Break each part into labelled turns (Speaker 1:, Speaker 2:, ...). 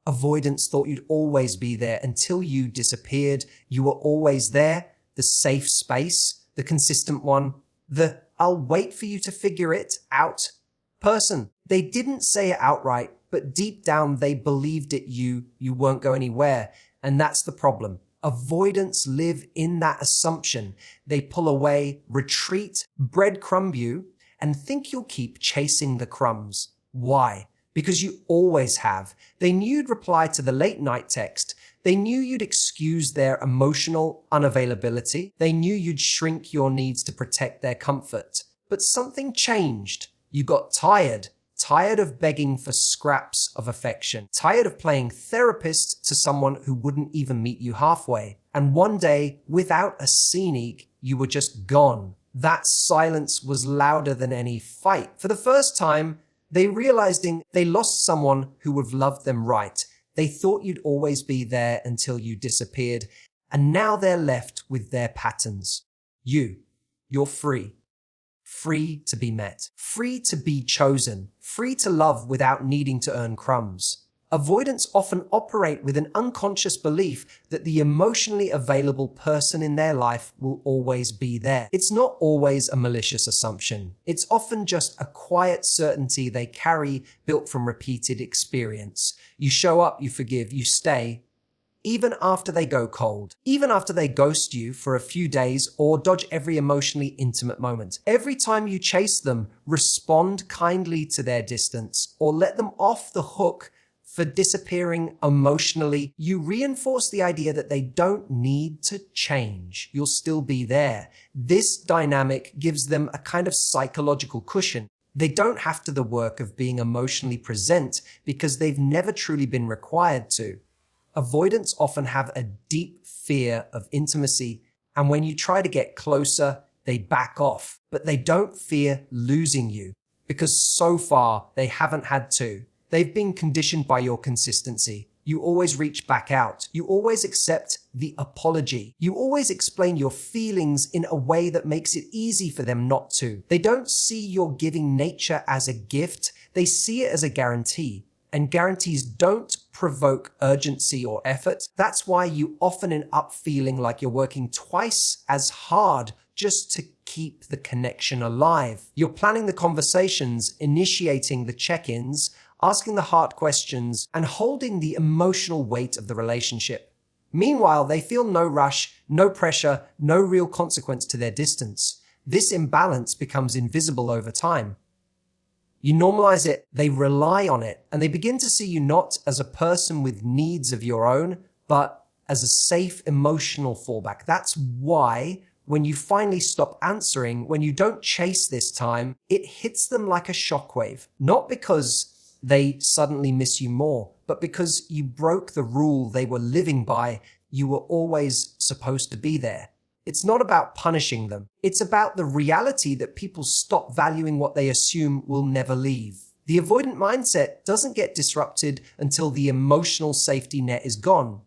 Speaker 1: Avoidance thought you'd always be there until you disappeared. You were always there, the safe space, the consistent one, the "I'll wait for you to figure it out" person. They didn't say it outright, but deep down they believed you won't go anywhere. And that's the problem. Avoidants live in that assumption. They pull away, retreat, breadcrumb you, and think you'll keep chasing the crumbs. Why? Because you always have. They knew you'd reply to the late night text. They knew you'd excuse their emotional unavailability. They knew you'd shrink your needs to protect their comfort. But something changed. You got tired of begging for scraps of affection, tired of playing therapist to someone who wouldn't even meet you halfway. And one day, without a scenic, you were just gone. That silence was louder than any fight. For the first time, they realized they lost someone who would have loved them right. They thought you'd always be there until you disappeared. And now they're left with their patterns. You're free. Free to be met. Free to be chosen. Free to love without needing to earn crumbs. Avoidants often operate with an unconscious belief that the emotionally available person in their life will always be there. It's not always a malicious assumption. It's often just a quiet certainty they carry built from repeated experience. You show up, you forgive, you stay, even after they go cold, even after they ghost you for a few days or dodge every emotionally intimate moment. Every time you chase them, respond kindly to their distance or let them off the hook for disappearing emotionally, you reinforce the idea that they don't need to change. You'll still be there. This dynamic gives them a kind of psychological cushion. They don't have to do the work of being emotionally present because they've never truly been required to. Avoidants often have a deep fear of intimacy, and when you try to get closer, they back off. But they don't fear losing you because so far they haven't had to. They've been conditioned by your consistency. You always reach back out. You always accept the apology. You always explain your feelings in a way that makes it easy for them not to. They don't see your giving nature as a gift. They see it as a guarantee. And guarantees don't provoke urgency or effort. That's why you often end up feeling like you're working twice as hard just to keep the connection alive. You're planning the conversations, initiating the check-ins, asking the hard questions, and holding the emotional weight of the relationship. Meanwhile, they feel no rush, no pressure, no real consequence to their distance. This imbalance becomes invisible over time. You normalize it, they rely on it, and they begin to see you not as a person with needs of your own, but as a safe emotional fallback. That's why when you finally stop answering, when you don't chase this time, it hits them like a shockwave. Not because they suddenly miss you more, but because you broke the rule they were living by. You were always supposed to be there. It's not about punishing them. It's about the reality that people stop valuing what they assume will never leave. The avoidant mindset doesn't get disrupted until the emotional safety net is gone.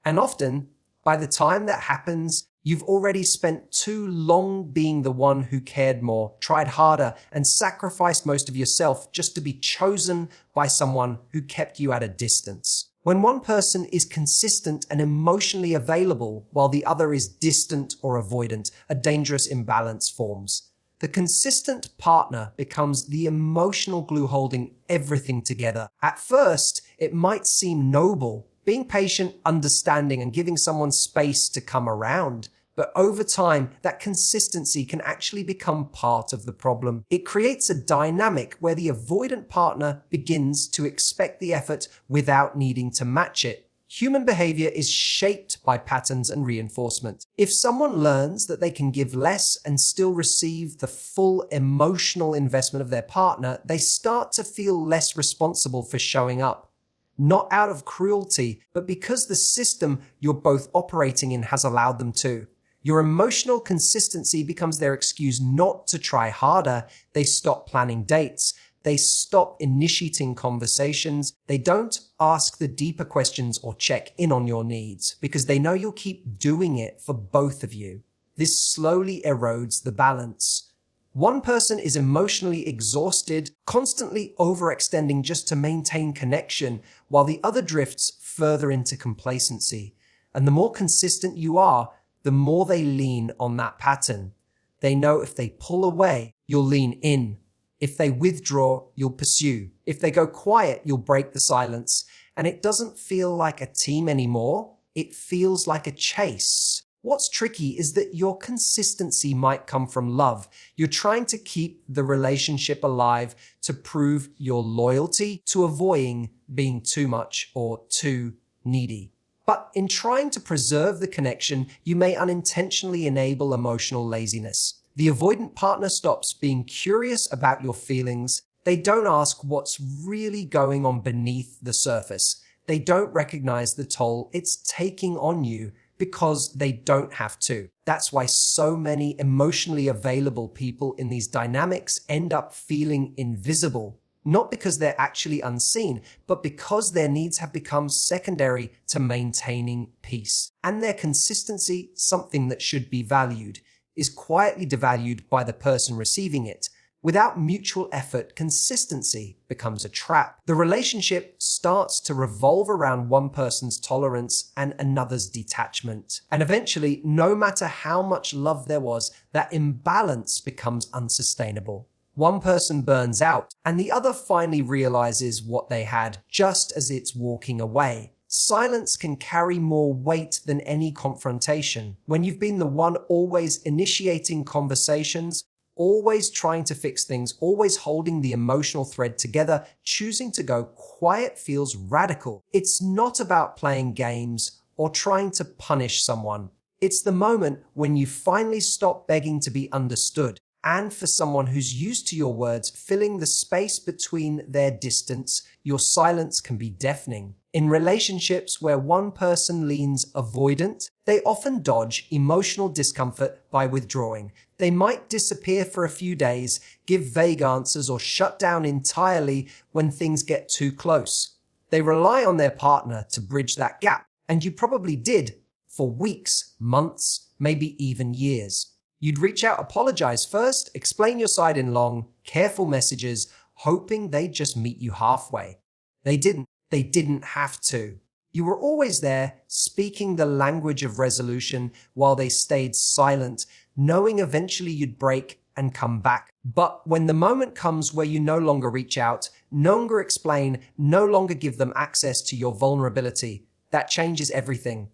Speaker 1: And often, by the time that happens, you've already spent too long being the one who cared more, tried harder, and sacrificed most of yourself just to be chosen by someone who kept you at a distance. When one person is consistent and emotionally available while the other is distant or avoidant, a dangerous imbalance forms. The consistent partner becomes the emotional glue holding everything together. At first, it might seem noble, being patient, understanding, and giving someone space to come around. But over time, that consistency can actually become part of the problem. It creates a dynamic where the avoidant partner begins to expect the effort without needing to match it. Human behavior is shaped by patterns and reinforcement. If someone learns that they can give less and still receive the full emotional investment of their partner, they start to feel less responsible for showing up. Not out of cruelty, but because the system you're both operating in has allowed them to. Your emotional consistency becomes their excuse not to try harder. They stop planning dates. They stop initiating conversations. They don't ask the deeper questions or check in on your needs because they know you'll keep doing it for both of you. This slowly erodes the balance. One person is emotionally exhausted, constantly overextending just to maintain connection, while the other drifts further into complacency. And the more consistent you are, the more they lean on that pattern. They know if they pull away, you'll lean in. If they withdraw, you'll pursue. If they go quiet, you'll break the silence. And it doesn't feel like a team anymore. It feels like a chase. What's tricky is that your consistency might come from love. You're trying to keep the relationship alive to prove your loyalty to avoiding being too much or too needy. But in trying to preserve the connection, you may unintentionally enable emotional laziness. The avoidant partner stops being curious about your feelings. They don't ask what's really going on beneath the surface. They don't recognize the toll it's taking on you because they don't have to. That's why so many emotionally available people in these dynamics end up feeling invisible. Not because they're actually unseen, but because their needs have become secondary to maintaining peace. And their consistency, something that should be valued, is quietly devalued by the person receiving it. Without mutual effort, consistency becomes a trap. The relationship starts to revolve around one person's tolerance and another's detachment. And eventually, no matter how much love there was, that imbalance becomes unsustainable. One person burns out, and the other finally realizes what they had just as it's walking away. Silence can carry more weight than any confrontation. When you've been the one always initiating conversations, always trying to fix things, always holding the emotional thread together, choosing to go quiet feels radical. It's not about playing games or trying to punish someone. It's the moment when you finally stop begging to be understood. And for someone who's used to your words filling the space between their distance, your silence can be deafening. In relationships where one person leans avoidant, they often dodge emotional discomfort by withdrawing. They might disappear for a few days, give vague answers, or shut down entirely when things get too close. They rely on their partner to bridge that gap, and you probably did for weeks, months, maybe even years. You'd reach out, apologize first, explain your side in long, careful messages, hoping they'd just meet you halfway. They didn't. They didn't have to. You were always there, speaking the language of resolution while they stayed silent, knowing eventually you'd break and come back. But when the moment comes where you no longer reach out, no longer explain, no longer give them access to your vulnerability, that changes everything.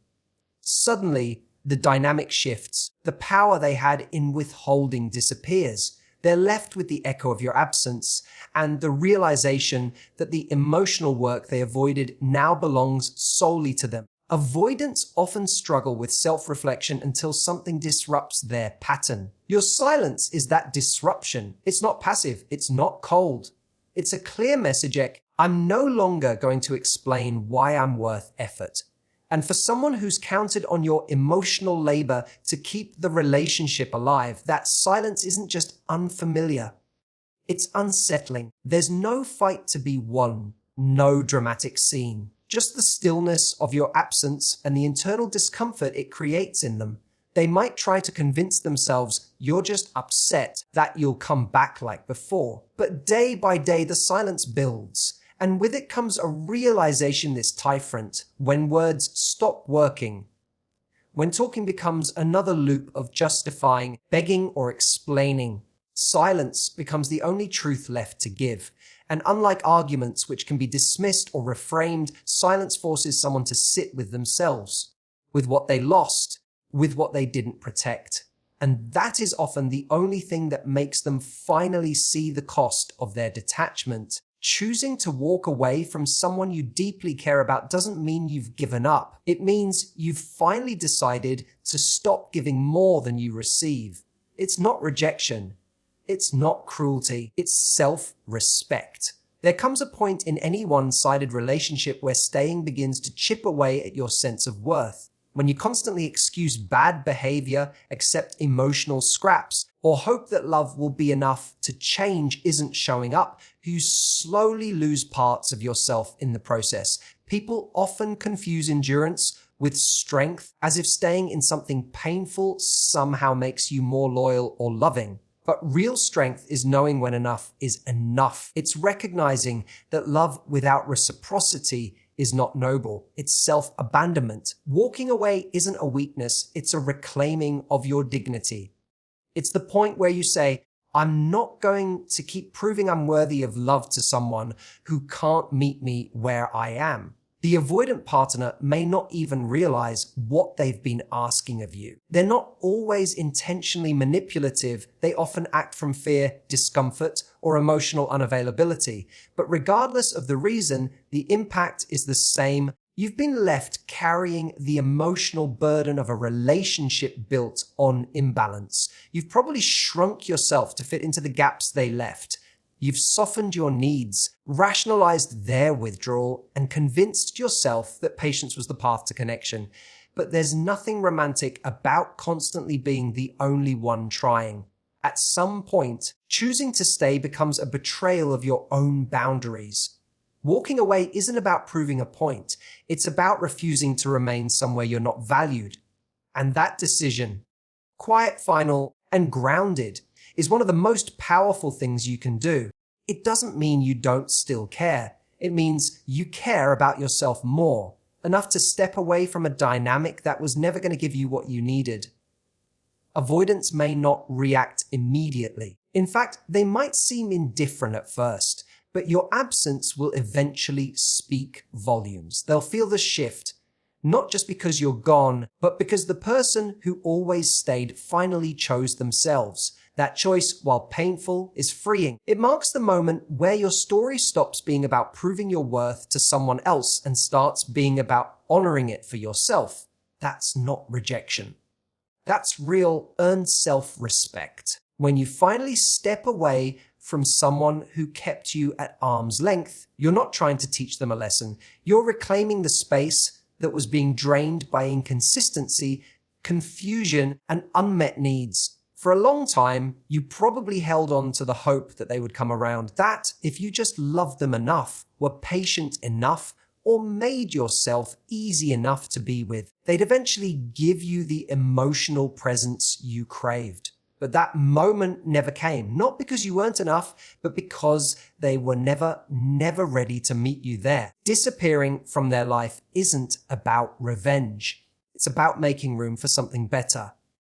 Speaker 1: Suddenly, the dynamic shifts. The power they had in withholding disappears. They're left with the echo of your absence and the realization that the emotional work they avoided now belongs solely to them. Avoidants often struggle with self-reflection until something disrupts their pattern. Your silence is that disruption. It's not passive. It's not cold. It's a clear message. I'm no longer going to explain why I'm worth effort. And for someone who's counted on your emotional labor to keep the relationship alive, that silence isn't just unfamiliar. It's unsettling. There's no fight to be won, no dramatic scene. Just the stillness of your absence and the internal discomfort it creates in them. They might try to convince themselves you're just upset that you'll come back like before. But day by day, the silence builds. And with it comes a realization this different when words stop working. When talking becomes another loop of justifying, begging, or explaining, silence becomes the only truth left to give. And unlike arguments which can be dismissed or reframed, silence forces someone to sit with themselves, with what they lost, with what they didn't protect. And that is often the only thing that makes them finally see the cost of their detachment. Choosing to walk away from someone you deeply care about doesn't mean you've given up. It means you've finally decided to stop giving more than you receive. It's not rejection. It's not cruelty. It's self-respect. There comes a point in any one-sided relationship where staying begins to chip away at your sense of worth. When you constantly excuse bad behavior, accept emotional scraps, or hope that love will be enough to change isn't showing up, you slowly lose parts of yourself in the process. People often confuse endurance with strength, as if staying in something painful somehow makes you more loyal or loving. But real strength is knowing when enough is enough. It's recognizing that love without reciprocity is not noble. It's self-abandonment. Walking away isn't a weakness. It's a reclaiming of your dignity. It's the point where you say, I'm not going to keep proving I'm worthy of love to someone who can't meet me where I am. The avoidant partner may not even realize what they've been asking of you. They're not always intentionally manipulative. They often act from fear, discomfort, or emotional unavailability. But regardless of the reason, the impact is the same. You've been left carrying the emotional burden of a relationship built on imbalance. You've probably shrunk yourself to fit into the gaps they left. You've softened your needs, rationalized their withdrawal, and convinced yourself that patience was the path to connection. But there's nothing romantic about constantly being the only one trying. At some point, choosing to stay becomes a betrayal of your own boundaries. Walking away isn't about proving a point. It's about refusing to remain somewhere you're not valued. And that decision, quiet, final, and grounded, is one of the most powerful things you can do. It doesn't mean you don't still care. It means you care about yourself more, enough to step away from a dynamic that was never going to give you what you needed. Avoidants may not react immediately. In fact, they might seem indifferent at first, but your absence will eventually speak volumes. They'll feel the shift, not just because you're gone, but because the person who always stayed finally chose themselves. That choice, while painful, is freeing. It marks the moment where your story stops being about proving your worth to someone else and starts being about honoring it for yourself. That's not rejection. That's real earned self-respect. When you finally step away from someone who kept you at arm's length, you're not trying to teach them a lesson. You're reclaiming the space that was being drained by inconsistency, confusion, and unmet needs. For a long time, you probably held on to the hope that they would come around, that if you just loved them enough, were patient enough, or made yourself easy enough to be with, they'd eventually give you the emotional presence you craved. But that moment never came, not because you weren't enough, but because they were never ready to meet you there. Disappearing from their life isn't about revenge. It's about making room for something better.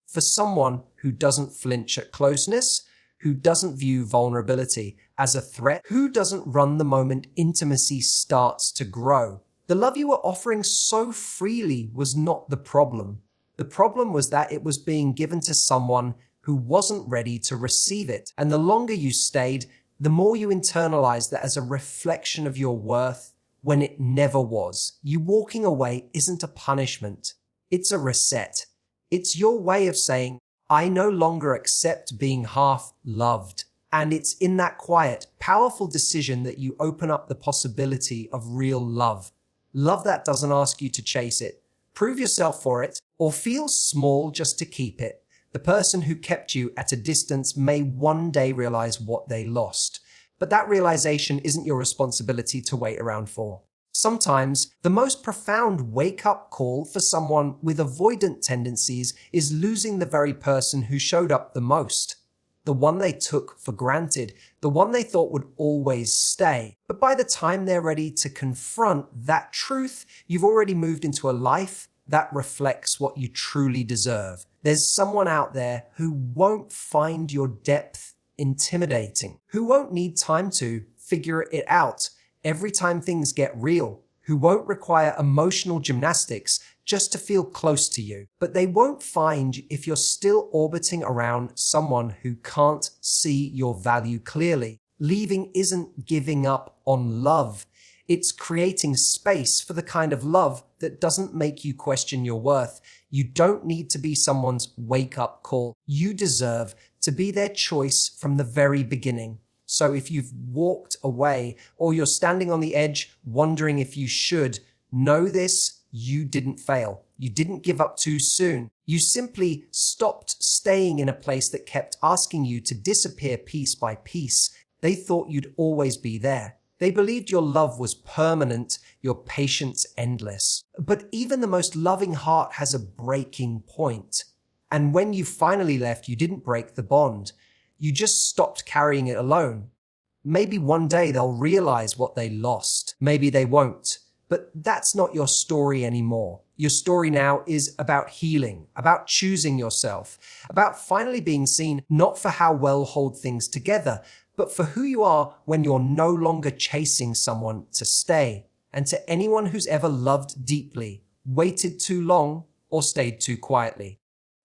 Speaker 1: For someone who doesn't flinch at closeness, who doesn't view vulnerability as a threat, who doesn't run the moment intimacy starts to grow. The love you were offering so freely was not the problem. The problem was that it was being given to someone who wasn't ready to receive it. And the longer you stayed, the more you internalized that as a reflection of your worth when it never was. You walking away isn't a punishment. It's a reset. It's your way of saying, I no longer accept being half loved. And it's in that quiet, powerful decision that you open up the possibility of real love. Love that doesn't ask you to chase it, prove yourself for it, or feel small just to keep it. The person who kept you at a distance may one day realize what they lost. But that realization isn't your responsibility to wait around for. Sometimes, the most profound wake-up call for someone with avoidant tendencies is losing the very person who showed up the most. The one they took for granted, the one they thought would always stay. But by the time they're ready to confront that truth, you've already moved into a life that reflects what you truly deserve. There's someone out there who won't find your depth intimidating, who won't need time to figure it out every time things get real, who won't require emotional gymnastics just to feel close to you. But they won't find if you're still orbiting around someone who can't see your value clearly. Leaving isn't giving up on love. It's creating space for the kind of love that doesn't make you question your worth. You don't need to be someone's wake-up call. You deserve to be their choice from the very beginning. So if you've walked away or you're standing on the edge wondering if you should, know this, you didn't fail. You didn't give up too soon. You simply stopped staying in a place that kept asking you to disappear piece by piece. They thought you'd always be there. They believed your love was permanent, your patience endless. But even the most loving heart has a breaking point. And when you finally left, you didn't break the bond. You just stopped carrying it alone. Maybe one day they'll realize what they lost. Maybe they won't. But that's not your story anymore. Your story now is about healing, about choosing yourself, about finally being seen not for how well hold things together, but for who you are when you're no longer chasing someone to stay. And to anyone who's ever loved deeply, waited too long, or stayed too quietly,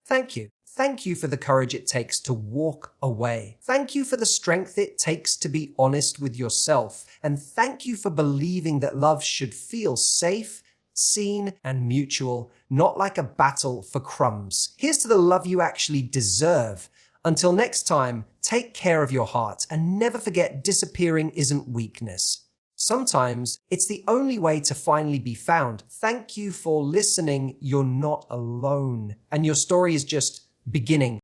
Speaker 1: thank you. Thank you for the courage it takes to walk away. Thank you for the strength it takes to be honest with yourself. And thank you for believing that love should feel safe, seen, and mutual, not like a battle for crumbs. Here's to the love you actually deserve. Until next time, take care of your heart and never forget disappearing isn't weakness. Sometimes it's the only way to finally be found. Thank you for listening. You're not alone. And your story is just beginning.